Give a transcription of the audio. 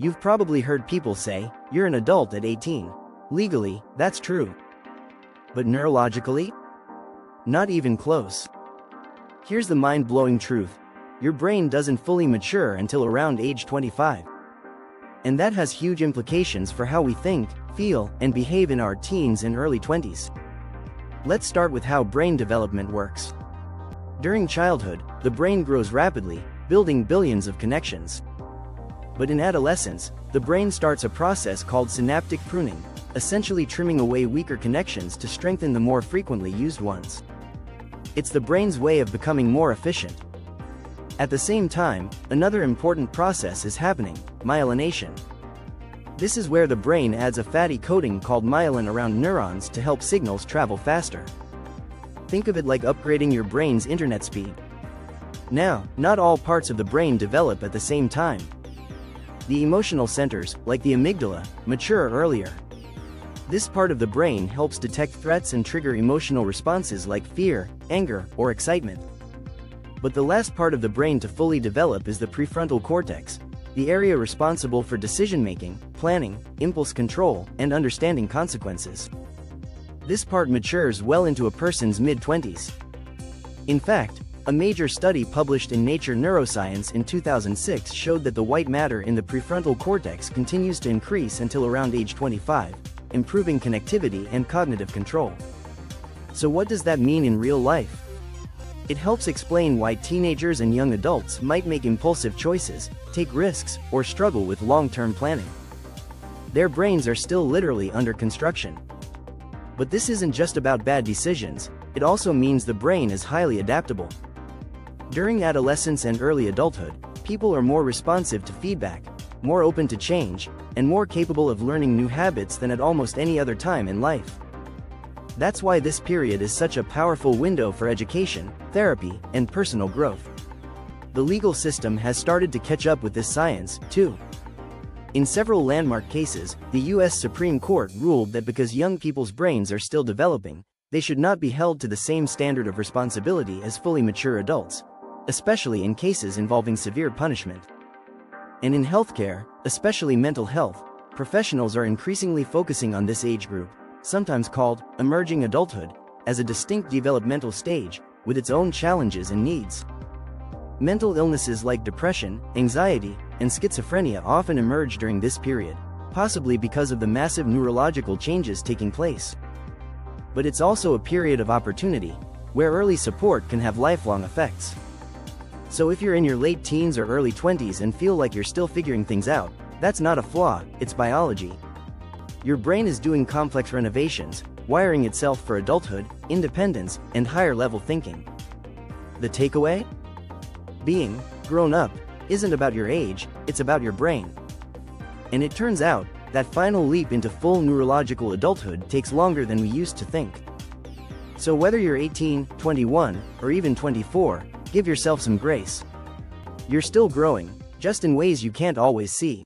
You've probably heard people say, you're an adult at 18. Legally, that's true. But neurologically? Not even close. Here's the mind-blowing truth. Your brain doesn't fully mature until around age 25. And that has huge implications for how we think, feel, and behave in our teens and early 20s. Let's start with how brain development works. During childhood, the brain grows rapidly, building billions of connections. But in adolescence, the brain starts a process called synaptic pruning, essentially trimming away weaker connections to strengthen the more frequently used ones. It's the brain's way of becoming more efficient. At the same time, another important process is happening: myelination. This is where the brain adds a fatty coating called myelin around neurons to help signals travel faster. Think of it like upgrading your brain's internet speed. Now, not all parts of the brain develop at the same time. The emotional centers, like the amygdala, mature earlier. This part of the brain helps detect threats and trigger emotional responses like fear, anger, or excitement. But the last part of the brain to fully develop is the prefrontal cortex, the area responsible for decision-making, planning, impulse control, and understanding consequences. This part matures well into a person's mid-20s. In fact, a major study published in Nature Neuroscience in 2006 showed that the white matter in the prefrontal cortex continues to increase until around age 25, improving connectivity and cognitive control. So what does that mean in real life? It helps explain why teenagers and young adults might make impulsive choices, take risks, or struggle with long-term planning. Their brains are still literally under construction. But this isn't just about bad decisions, it also means the brain is highly adaptable. During adolescence and early adulthood, people are more responsive to feedback, more open to change, and more capable of learning new habits than at almost any other time in life. That's why this period is such a powerful window for education, therapy, and personal growth. The legal system has started to catch up with this science, too. In several landmark cases, the U.S. Supreme Court ruled that because young people's brains are still developing, they should not be held to the same standard of responsibility as fully mature adults, especially in cases involving severe punishment. And in healthcare, especially mental health, professionals are increasingly focusing on this age group, sometimes called emerging adulthood, as a distinct developmental stage, with its own challenges and needs. Mental illnesses like depression, anxiety, and schizophrenia often emerge during this period, possibly because of the massive neurological changes taking place. But it's also a period of opportunity, where early support can have lifelong effects. So if you're in your late teens or early 20s and feel like you're still figuring things out, that's not a flaw, it's biology. Your brain is doing complex renovations, wiring itself for adulthood, independence, and higher-level thinking. The takeaway? Being grown up isn't about your age, it's about your brain. And it turns out, that final leap into full neurological adulthood takes longer than we used to think. So whether you're 18, 21, or even 24, give yourself some grace. You're still growing, just in ways you can't always see.